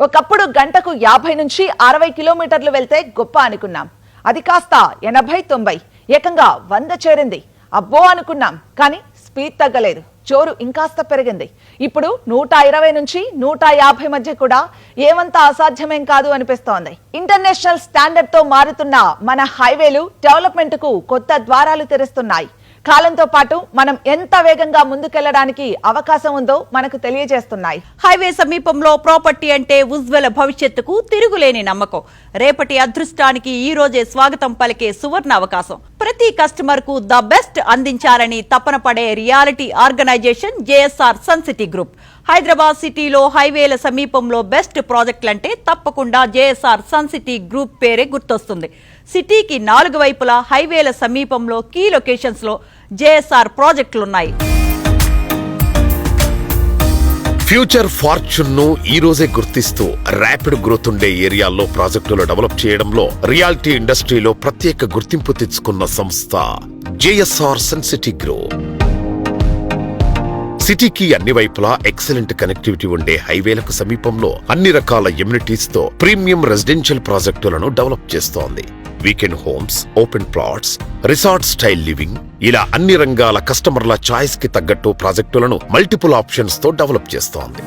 ఒకప్పుడు గంటకు 50 నుంచి 60 కిలోమీటర్లు వెళ్తే గొప్ప అనుకున్నాం. అది కాస్త 80, 90 ఏకంగా 100 చేరింది. అబ్బో అనుకున్నాం, కానీ స్పీడ్ తగ్గలేదు, జోరు ఇంకాస్త పెరిగింది. ఇప్పుడు 120 నుంచి 150 మధ్య కూడా ఏమంత అసాధ్యమేం కాదు అనిపిస్తోంది. ఇంటర్నేషనల్ స్టాండర్డ్ తో మారుతున్న మన హైవేలు డెవలప్మెంట్ కు కొత్త ద్వారాలు తెరుస్తున్నాయి. కాలంతో పాటు మనం ఎంత వేగంగా ముందుకెళ్లడానికి అవకాశం ఉందో మనకు తెలియజేస్తున్నాయి. హైవే సమీపంలో ప్రాపర్టీ అంటే ఉజ్వల భవిష్యత్తుకు తిరుగులేని నమ్మకం. రేపటి అదృష్టానికి ఈ రోజే స్వాగతం పలికే సువర్ణ అవకాశం. ప్రతి కస్టమర్ కు ద బెస్ట్ అందించాలని తపన పడే reality organisation JSR sun city group. Hyderabad సిటీలో హైవేల సమీపంలో బెస్ట్ ప్రాజెక్టులంటే తప్పకుండా జేఎస్ఆర్ సన్ సిటీ గ్రూప్ పేరే గుర్తొస్తుంది. సిటీకి 4 వైపులా హైవేల సమీపంలో కీ లొకేషన్స్ లో జేఎస్ఆర్ ప్రాజెక్టులున్నాయి. ఫ్యూచర్ ఫార్చ్యూన్ ను ఈ రోజే గుర్తిస్తూ ర్యాపిడ్ గ్రోత్ ఉండే ఏరియాల్లో ప్రాజెక్టులు డెవలప్ చేయడంలో రియాలిటీ ఇండస్ట్రీలో ప్రత్యేక గుర్తింపు తెచ్చుకున్న సంస్థ జేఎస్ఆర్ సన్ సిటీ గ్రూప్. సిటీకి అన్ని వైపులా ఎక్సలెంట్ కనెక్టివిటీ ఉండే హైవేలకు సమీపంలో అన్ని రకాల ఎమ్యూనిటీస్ తో ప్రీమియం రెసిడెన్షియల్ ప్రాజెక్టులను డెవలప్ చేస్తోంది. Weekend homes, open plots, resort style living, ఇలా అన్ని రంగాల కస్టమర్ల చాయిస్ కి తగ్గట్టు ప్రాజెక్టులను మల్టిపుల్ ఆప్షన్స్ తో డెవలప్ చేస్తోంది.